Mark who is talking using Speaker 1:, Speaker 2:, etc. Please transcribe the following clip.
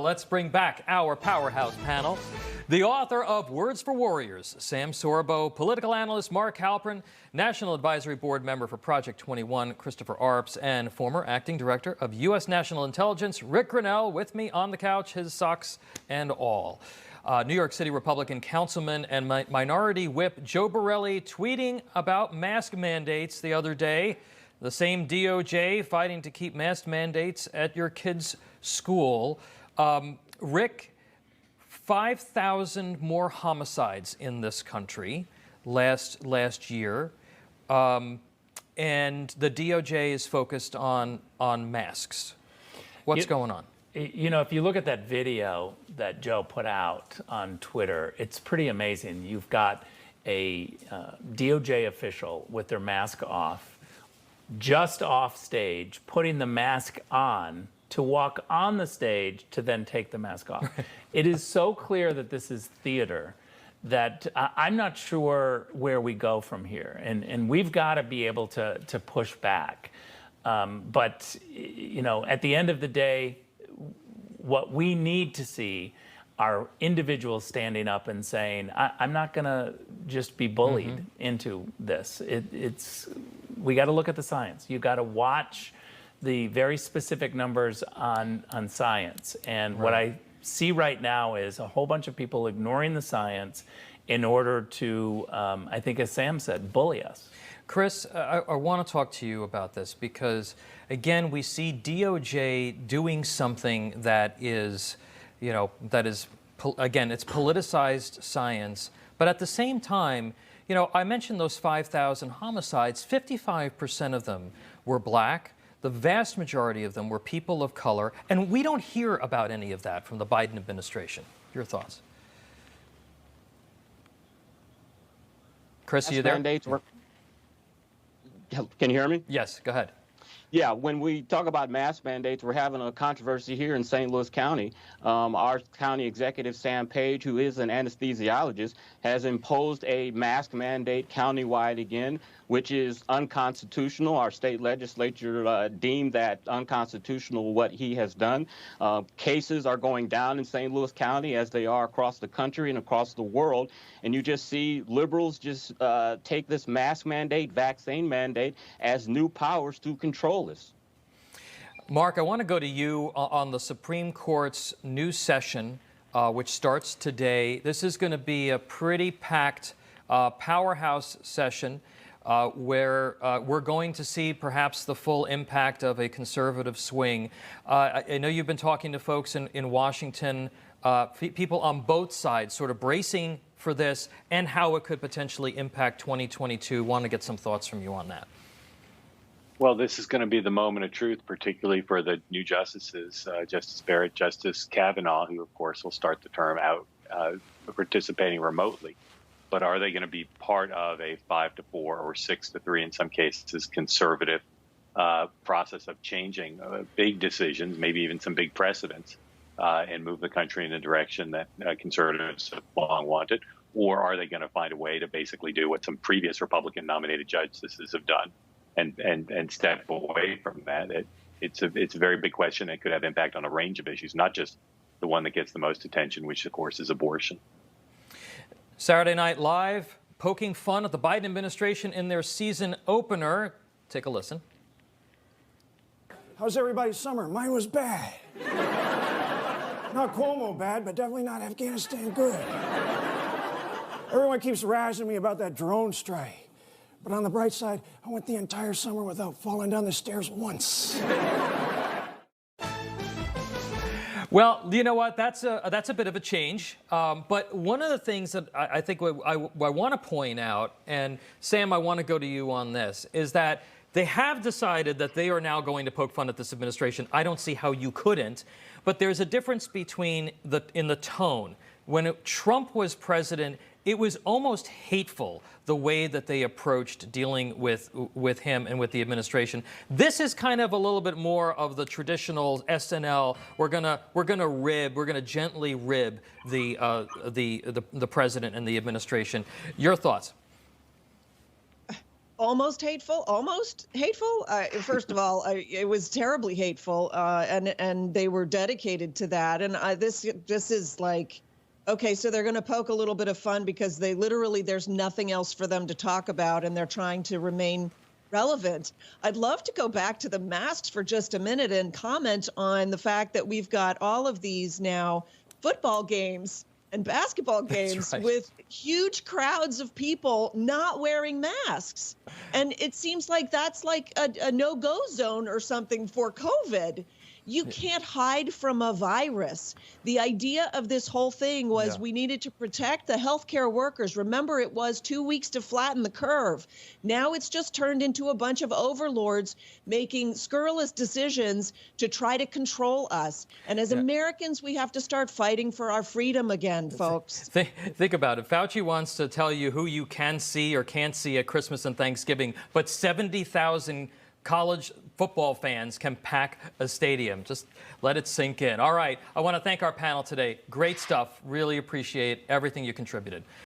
Speaker 1: Let's bring back our powerhouse panel. The author of Words for Warriors, Sam Sorbo, political analyst Mark Halpern, National Advisory Board member for Project 21, Christopher Arps, and former acting director of U.S. National Intelligence, Rick Grinnell, with me on the couch, his socks and all. New York City Republican councilman and minority whip Joe Borelli tweeting about mask mandates the other day. The same DOJ fighting to keep mask mandates at your kid's school. Rick, 5,000 more homicides in this country last year, and the DOJ is focused on masks. What's going on?
Speaker 2: You know, if you look at that video that Joe put out on Twitter, it's pretty amazing. You've got a DOJ official with their mask off, just off stage, putting the mask on to walk on the stage to then take the mask off. It is so clear that this is theater that I'm not sure where we go from here. And we've got to be able to push back. But, you know, at the end of the day, what we need to see are individuals standing up and saying, I'm not going to just be bullied into this. We got to look at the science. You got to watch the very specific numbers on science. And what I see right now is a whole bunch of people ignoring the science in order to, I think as Sam said, bully us.
Speaker 1: Chris, I want to talk to you about this because, again, we see DOJ doing something that is, you know, again, it's politicized science. But at the same time, you know, I mentioned those 5,000 homicides, 55% of them were black. The vast majority of them were people of color, and we don't hear about any of that from the Biden administration. Your thoughts? Chris, are you there?
Speaker 3: Can you hear me?
Speaker 1: Yes, go ahead.
Speaker 3: Yeah, when we talk about mask mandates, we're having a controversy here in St. Louis County. Our county executive, Sam Page, who is an anesthesiologist, has imposed a mask mandate countywide again, which is unconstitutional. Our state legislature deemed that unconstitutional what he has done. Cases are going down in St. Louis County as they are across the country and across the world. And you just see liberals just take this mask mandate, vaccine mandate, as new powers to control this.
Speaker 1: Mark, I want to go to you on the Supreme Court's new session, which starts today. This is going to be a pretty packed powerhouse session where we're going to see perhaps the full impact of a conservative swing. I know you've been talking to folks in Washington, people on both sides sort of bracing for this and how it could potentially impact 2022. Want to get some thoughts from you on that.
Speaker 4: Well, this is going to be the moment of truth, particularly for the new justices, Justice Barrett, Justice Kavanaugh, who, of course, will start the term out participating remotely. But are they going to be part of a 5-4 or 6-3, in some cases, conservative process of changing big decisions, maybe even some big precedents, and move the country in a direction that conservatives have long wanted? Or are they going to find a way to basically do what some previous Republican-nominated justices have done? And step away from that. It's a very big question that could have impact on a range of issues, not just the one that gets the most attention, which of course is abortion.
Speaker 1: Saturday Night Live poking fun at the Biden administration in their season opener. Take a listen.
Speaker 5: How's everybody's summer? Mine was bad. Not Cuomo bad, but definitely not Afghanistan good. Everyone keeps razzing me about that drone strike. But on the bright side, I went the entire summer without falling down the stairs once.
Speaker 1: Well, you know what? That's a bit of a change. But one of the things that I think I want to point out, and Sam, I want to go to you on this, is that they have decided that they are now going to poke fun at this administration. I don't see how you couldn't. But there's a difference between in the tone. When Trump was president, it was almost hateful the way that they approached dealing with him and with the administration. This is kind of a little bit more of the traditional SNL. We're gonna gently rib the president and the administration. Your thoughts?
Speaker 6: almost hateful. First of all, it was terribly hateful, and they were dedicated to that. And this is like, okay, so they're going to poke a little bit of fun because there's nothing else for them to talk about, and they're trying to remain relevant. I'd love to go back to the masks for just a minute and comment on the fact that we've got all of these now football games and basketball games with huge crowds of people not wearing masks. And it seems like that's like a no-go zone or something for COVID. You can't hide from a virus. The idea of this whole thing was we needed to protect the healthcare workers. Remember, it was 2 weeks to flatten the curve. Now it's just turned into a bunch of overlords making scurrilous decisions to try to control us. And as Americans, we have to start fighting for our freedom again, folks.
Speaker 1: Think about it. Fauci wants to tell you who you can see or can't see at Christmas and Thanksgiving, but 70,000 college football fans can pack a stadium. Just let it sink in. All right. I want to thank our panel today. Great stuff. Really appreciate everything you contributed.